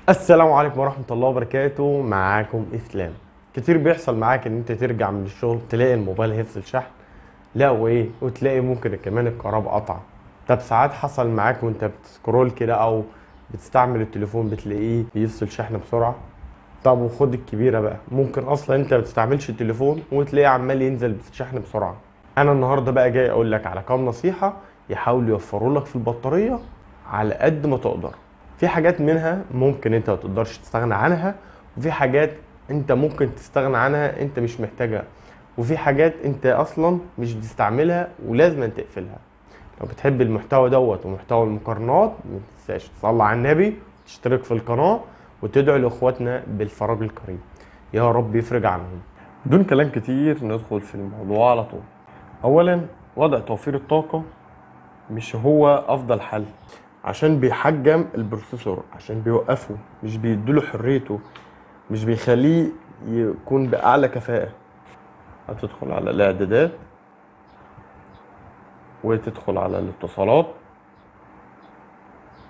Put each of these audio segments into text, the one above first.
السلام عليكم ورحمة الله وبركاته. معاكم اسلام. كتير بيحصل معاك ان انت ترجع من الشغل تلاقي الموبايل هيفصل شحن، لا وايه، وتلاقي ممكن كمان الكهرباء قطع. طب ساعات حصل معاك وانت بتسكرول كده او بتستعمل التليفون بتلاقيه بيفصل شحن بسرعة؟ طب وخد الكبيرة بقى، ممكن اصلا انت ما بتستعملش التليفون وتلاقيه عمال ينزل شحن بسرعة. انا النهاردة بقى جاي اقول لك على كام نصيحة يحاولوا يوفروا لك في البطارية على قد ما تقدر. في حاجات منها ممكن انت ما تقدرش تستغنى عنها، وفي حاجات انت ممكن تستغنى عنها انت مش محتاجها، وفي حاجات انت اصلا مش بتستعملها ولازم تقفلها. لو بتحب المحتوى دوت ومحتوى المقارنات ما تنساش تصلي على النبي، تشترك في القناة وتدعو لاخواتنا بالفرج الكريم، يا رب يفرج عنهم. بدون كلام كتير ندخل في الموضوع على طول. اولا، وضع توفير الطاقة مش هو افضل حل، عشان بيحجم البروسيسور، عشان بيوقفه، مش بيديله حريته، مش بيخليه يكون بأعلى كفاءة. هتدخل على الاعدادات وتدخل على الاتصالات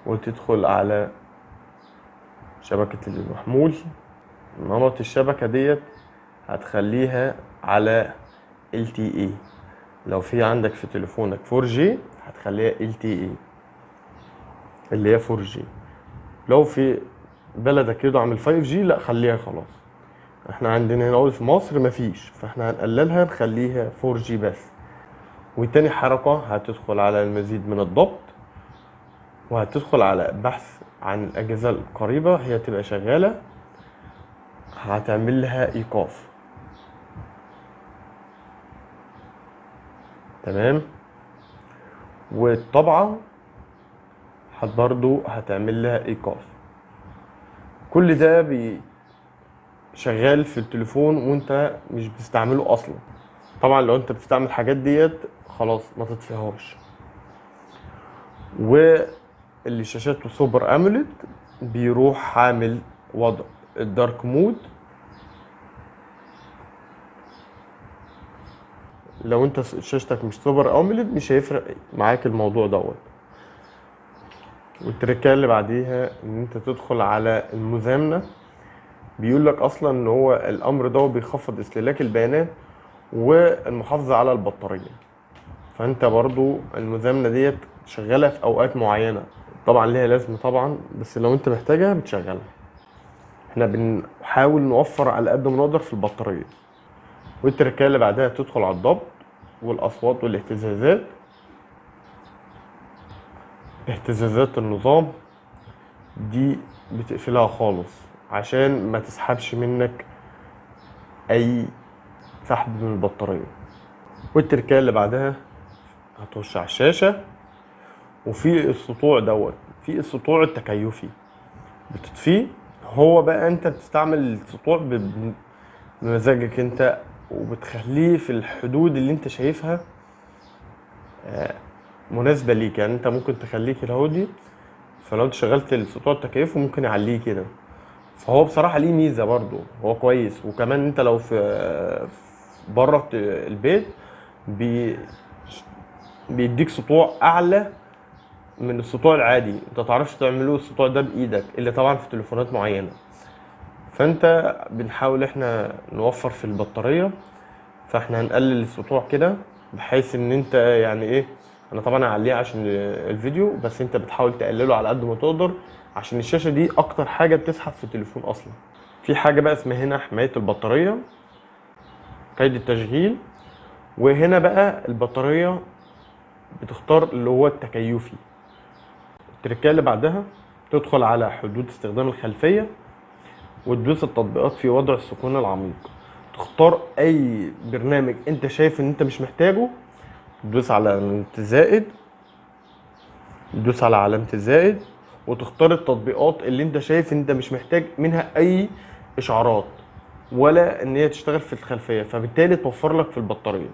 وتدخل على شبكة المحمول. نمط الشبكة ديت هتخليها على LTE. لو في عندك في تليفونك 4G هتخليها LTE اللي هي 4G. لو في بلدك يدعم ال 5G لا خليها خلاص. احنا عندنا هنا في مصر مفيش، فاحنا هنقللها نخليها 4G بس. وتاني حركة هتدخل على المزيد من الضبط، وهتدخل على بحث عن الأجهزة القريبة هي تبقى شغالة، هتعمل لها إيقاف. تمام. والطبعة برضو هتعمل لها إيقاف. كل ده شغال في التليفون وانت مش بتستعمله أصلا. طبعا لو انت بتستعمل الحاجات ديت خلاص ما تطفيهاش. واللي شاشاته سوبر اموليد بيروح عامل وضع الدارك مود. لو انت شاشتك مش سوبر اموليد مش هيفرق معاك الموضوع دوت. والتركه اللي بعديها ان انت تدخل على المزامنه. بيقول لك اصلا ان هو الامر ده بيخفض استهلاك البيانات والمحافظه على البطاريه. فانت برضو المزامنه ديت شغاله في اوقات معينه، طبعا ليها لازمه طبعا، بس لو انت محتاجها بتشغلها. احنا بنحاول نوفر على قد ما نقدر في البطاريه. والتركيه اللي بعدها تدخل على الضبط والاصوات والاهتزازات. اهتزازات النظام دي بتقفلها خالص عشان ما تسحبش منك اي سحب من البطاريه. والتركيه اللي بعدها هتخش على الشاشه، وفي السطوع دوت، في السطوع التكيفي بتطفيه. هو بقى انت بتستعمل السطوع بمزاجك انت، وبتخليه في الحدود اللي انت شايفها مناسبة ليك. يعني انت ممكن تخليه كده هودي، فلو انت شغلت السطوع التكيفي ممكن يعليه كده. فهو بصراحة ليه ميزة برضو، هو كويس. وكمان انت لو في بره البيت بيديك سطوع اعلى من السطوع العادي. انت متعرفش تعمله السطوع ده بايدك الا طبعا في تليفونات معينة. فانت بنحاول احنا نوفر في البطارية، فاحنا هنقلل السطوع كده بحيث ان انت يعني ايه، انا طبعا هعليه عشان الفيديو، بس انت بتحاول تقلله على قد ما تقدر عشان الشاشة دي اكتر حاجة بتسحب في التليفون اصلا. في حاجة بقى اسمها هنا حماية البطارية، قيد التشغيل. وهنا بقى البطارية بتختار اللي هو التكيفي. التركية اللي بعدها تدخل على حدود استخدام الخلفية وتدوس التطبيقات في وضع السكون العميق. تختار اي برنامج انت شايف ان انت مش محتاجه، تدوس على علامة الزائد، تدوس على علامة الزائد وتختار التطبيقات اللي انت شايف انت مش محتاج منها اي اشعارات ولا ان هي تشتغل في الخلفية، فبالتالي توفر لك في البطارية.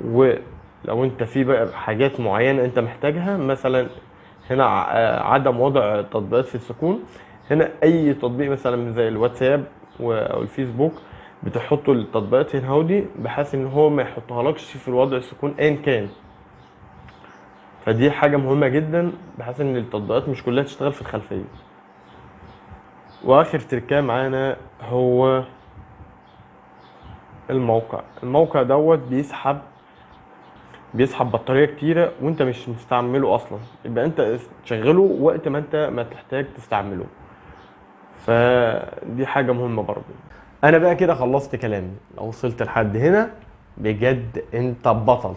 ولو انت في بقى حاجات معينة انت محتاجها، مثلا هنا عدم وضع تطبيقات في السكون. هنا اي تطبيق مثلا زي الواتساب او الفيسبوك بتحطوا التطبيقات هنا هودي بحيث ان هو ما يحطها لكش في الوضع السكون ايا كان. فدي حاجة مهمة جدا، بحيث ان التطبيقات مش كلها تشتغل في الخلفية. واخر تركاه معانا هو الموقع دوت بيسحب بطارية كتيرة وانت مش مستعمله اصلا، يبقى انت تشغله وقت ما انت ما تحتاج تستعمله. فدي حاجة مهمة برضو. انا بقى كده خلصت كلامي. لو وصلت لحد هنا بجد انت بطل.